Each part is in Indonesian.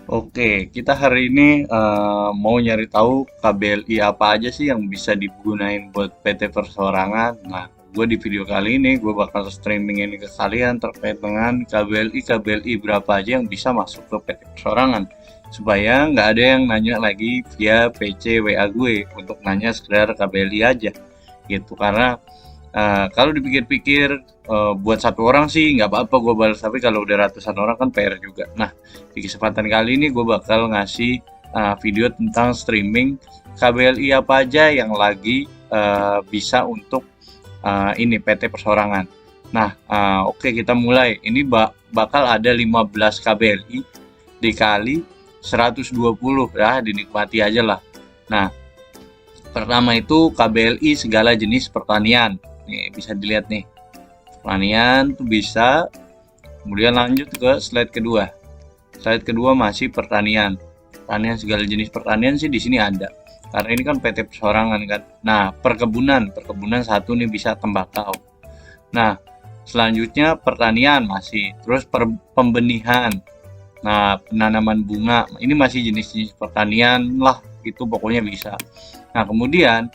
Oke, kita hari ini mau nyari tahu KBLI apa aja sih yang bisa digunain buat PT perseorangan. Nah, gue di video kali ini gue bakal streaming ini ke kalian terkait dengan KBLI berapa aja yang bisa masuk ke PT perseorangan. Supaya nggak ada yang nanya lagi via PC WA gue untuk nanya sekedar KBLI aja gitu. Karena kalau dipikir-pikir buat satu orang sih nggak apa-apa gue balas, tapi kalau udah ratusan orang kan PR juga. Nah, di kesempatan kali ini gue bakal ngasih video tentang streaming KBLI apa aja yang lagi bisa untuk ini PT perseorangan. Nah, oke, kita mulai. Ini bakal ada 15 KBLI dikali 120 ya, dinikmati aja lah. Nah, pertama itu KBLI segala jenis pertanian. Nih, bisa dilihat nih. Pertanian tuh bisa. Kemudian lanjut ke slide kedua. Slide kedua masih pertanian. Pertanian segala jenis pertanian sih di sini ada. Karena ini kan PT perseorangan kan. Nah, perkebunan satu nih bisa tembakau. Nah, selanjutnya pertanian masih. Terus pembenihan. Nah, penanaman bunga. Ini masih jenis-jenis pertanian lah. Itu pokoknya bisa. Nah, kemudian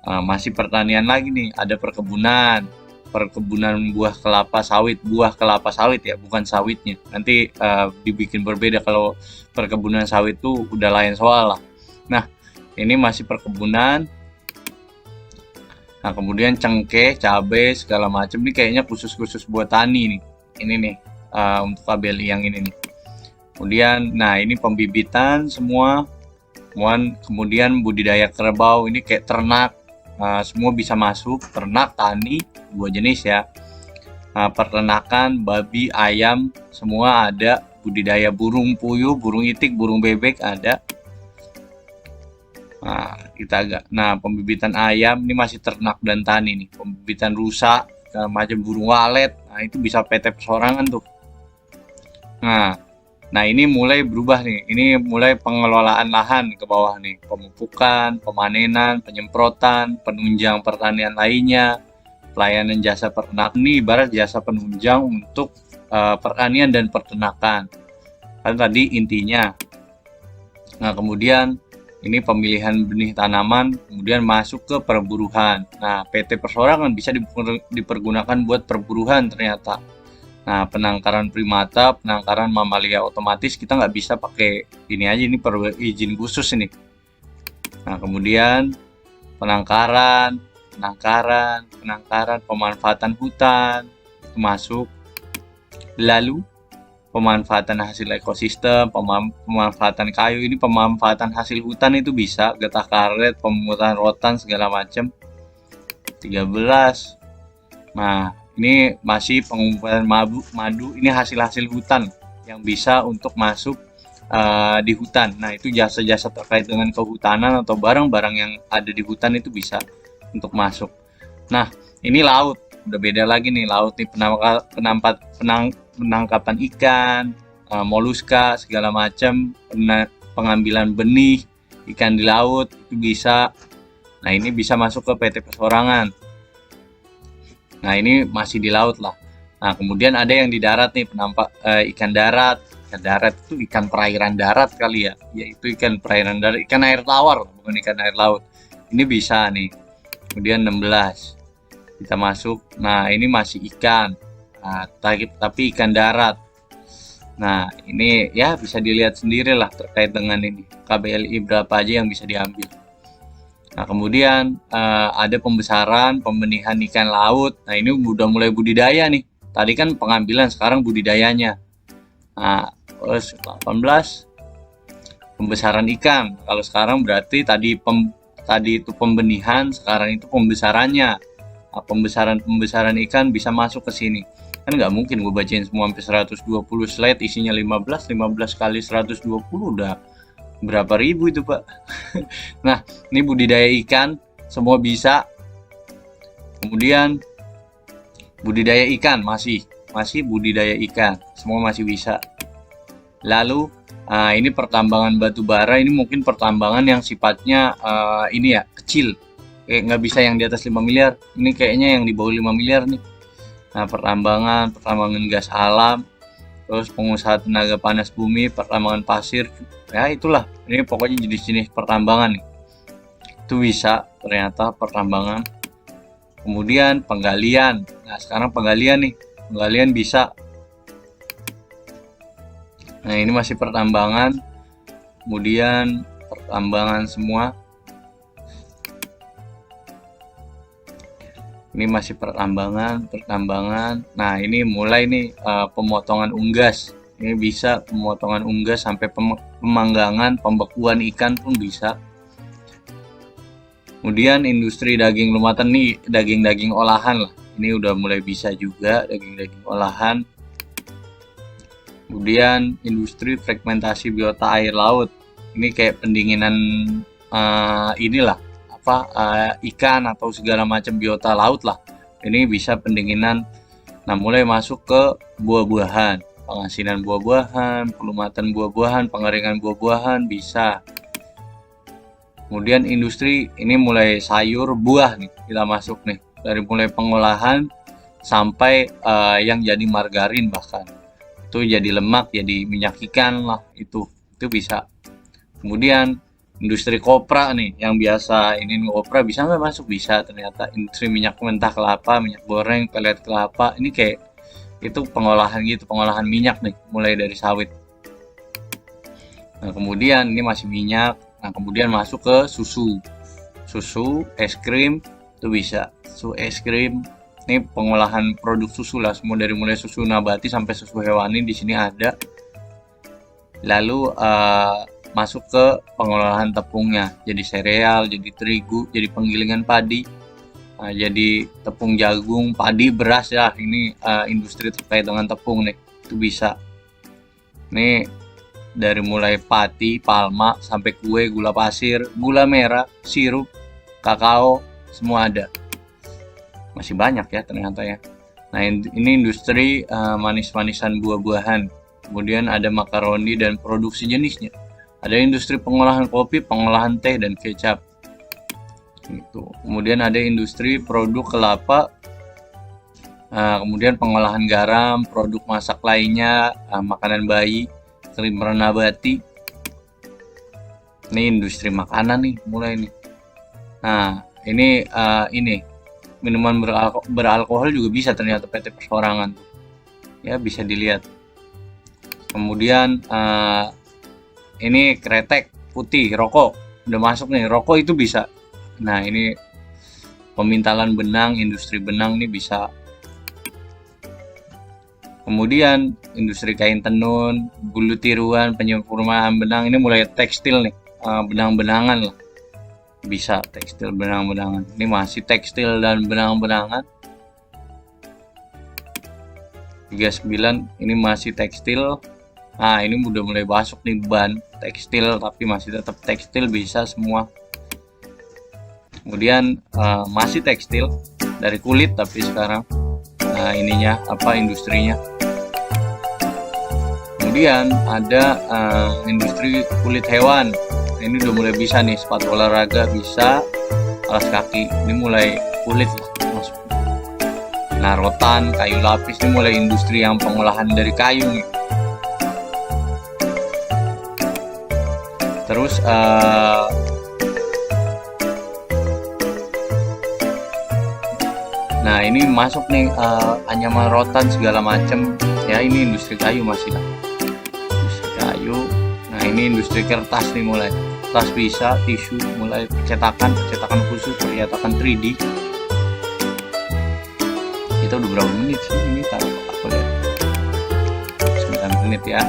masih pertanian lagi nih. Ada perkebunan buah kelapa sawit ya, bukan sawitnya. Nanti dibikin berbeda kalau perkebunan sawit tuh udah lain soal lah. Nah, ini masih perkebunan. Nah, kemudian cengkeh, cabai, segala macam ini kayaknya khusus-khusus buat tani nih. Ini nih untuk KBLI yang ini nih. Kemudian, nah ini pembibitan semua. Kemudian budidaya kerbau, ini kayak ternak. Semua bisa masuk, ternak, tani, dua jenis ya. Peternakan, babi, ayam, semua ada. Budidaya burung puyuh, burung itik, burung bebek ada. Nah, pembibitan ayam ini masih ternak dan tani nih. Pembibitan rusa, macam burung walet, nah itu bisa PT perseorangan tuh. Nah, ini mulai berubah nih. Ini mulai pengelolaan lahan ke bawah nih. Pemupukan, pemanenan, penyemprotan, penunjang pertanian lainnya, pelayanan jasa peternak. Ini ibarat jasa penunjang untuk pertanian dan peternakan. Kan tadi intinya. Nah, kemudian ini pemilihan benih tanaman, kemudian masuk ke perburuan. Nah, PT perseorangan bisa dipergunakan buat perburuan ternyata. Nah, penangkaran primata, penangkaran mamalia otomatis kita nggak bisa pakai ini aja, ini perlu izin khusus ini. Nah, kemudian penangkaran, pemanfaatan hutan itu masuk. Lalu pemanfaatan hasil ekosistem, pemanfaatan kayu, ini pemanfaatan hasil hutan itu bisa, getah karet, pemungutan rotan segala macam. 13. Nah, ini masih pengumpulan madu, ini hasil-hasil hutan yang bisa untuk masuk di hutan. Nah, itu jasa-jasa terkait dengan kehutanan atau barang-barang yang ada di hutan itu bisa untuk masuk. Nah, ini laut, udah beda lagi nih. Laut nih penangkapan ikan, moluska segala macam, pengambilan benih ikan di laut itu bisa. Nah, ini bisa masuk ke PT perseorangan. Nah, ini masih di laut lah. Nah, kemudian ada yang di darat nih, ikan darat. Ikan darat itu ikan perairan darat kali ya. Yaitu ikan perairan darat, ikan air tawar, bukan ikan air laut. Ini bisa nih. Kemudian 16. Kita masuk. Nah, ini masih ikan. Nah, tapi ikan darat. Nah, ini ya bisa dilihat sendiri lah terkait dengan ini. KBLI berapa aja yang bisa diambil. Nah, kemudian ada pembesaran, pembenihan ikan laut. Nah, ini udah mulai budidaya nih. Tadi kan pengambilan, sekarang budidayanya. Nah, terus 18 pembesaran ikan. Kalau sekarang berarti tadi itu pembenihan, sekarang itu pembesarannya. Nah, pembesaran ikan bisa masuk ke sini. Kan nggak mungkin gue bacain semua sampai 120 slide isinya 15 kali 120 udah berapa ribu itu, Pak. Nah, ini budidaya ikan semua bisa. Kemudian budidaya ikan masih budidaya ikan, semua masih bisa. Lalu ini pertambangan batu bara, ini mungkin pertambangan yang sifatnya ini ya kecil, kayak nggak bisa yang di atas 5 miliar. Ini kayaknya yang di bawah 5 miliar nih. Nah, pertambangan gas alam, terus pengusaha tenaga panas bumi, pertambangan pasir, ya itulah. Ini pokoknya jenis-jenis pertambangan nih. Itu bisa ternyata pertambangan. Kemudian penggalian. Nah, sekarang penggalian nih. Penggalian bisa. Nah, ini masih pertambangan. Kemudian pertambangan semua. Ini masih pertambangan. Nah, ini mulai nih pemotongan unggas. Ini bisa pemotongan unggas sampai pemanggangan, pembekuan ikan pun bisa. Kemudian industri daging lumaten nih, daging-daging olahan lah. Ini udah mulai bisa juga daging-daging olahan. Kemudian industri fragmentasi biota air laut. Ini kayak pendinginan inilah ikan atau segala macam biota laut lah. Ini bisa pendinginan. Nah, mulai masuk ke buah-buahan, pengasinan buah-buahan, pelumatan buah-buahan, pengeringan buah-buahan bisa. Kemudian industri ini mulai sayur buah nih kita masuk nih, dari mulai pengolahan sampai yang jadi margarin, bahkan itu jadi lemak, jadi minyak ikan lah, itu bisa. Kemudian industri kopra nih, yang biasa ini kopra bisa nggak masuk? Bisa ternyata. Industri minyak mentah kelapa, minyak goreng, pelet kelapa, ini kayak itu pengolahan gitu, pengolahan minyak nih, mulai dari sawit. Nah, kemudian ini masih minyak. Nah, kemudian masuk ke susu, es krim, itu bisa. Susu, es krim, ini pengolahan produk susu lah, semua dari mulai susu nabati sampai susu hewani di sini ada. Lalu masuk ke pengolahan tepungnya, jadi sereal, jadi terigu, jadi penggilingan padi, jadi tepung jagung, padi, beras ya. Ini industri terkait dengan tepung nih, itu bisa. Ini dari mulai pati, palma, sampai kue, gula pasir, gula merah, sirup, kakao, semua ada. Masih banyak ya ternyata ya. Nah, ini industri manis-manisan buah-buahan. Kemudian ada makaroni dan produksi jenisnya. Ada industri pengolahan kopi, pengolahan teh dan kecap. Gitu. Kemudian ada industri produk kelapa, kemudian pengolahan garam, produk masak lainnya, makanan bayi, krim nabati. Ini industri makanan nih mulai nih. Nah, ini minuman beralkohol juga bisa ternyata PT Persorangan tuh. Ya, bisa dilihat. Kemudian ini kretek putih, rokok udah masuk nih, rokok itu bisa. Nah, ini pemintalan benang, industri benang nih bisa. Kemudian industri kain tenun, bulu tiruan, penyempurnaan benang, ini mulai tekstil nih, benang-benangan lah, bisa tekstil benang-benangan. Ini masih tekstil dan benang-benangan. 39 ini masih tekstil. Nah, ini udah mulai masuk nih ban tekstil, tapi masih tetap tekstil, bisa semua. Kemudian masih tekstil dari kulit, tapi sekarang industrinya. Kemudian ada industri kulit hewan. Ini udah mulai bisa nih, sepatu olahraga bisa, alas kaki. Ini mulai kulit masuk. Nah, rotan, kayu lapis, ini mulai industri yang pengolahan dari kayu nih. Terus nah, ini masuk nih anyaman rotan segala macam ya. Ini industri kayu masih lah, industri kayu. Nah, ini industri kertas nih mulai. Kertas bisa, tisu, mulai percetakan khusus, percetakan 3D. Kita udah berapa menit sih ini? Aku lihat 9 menit ya.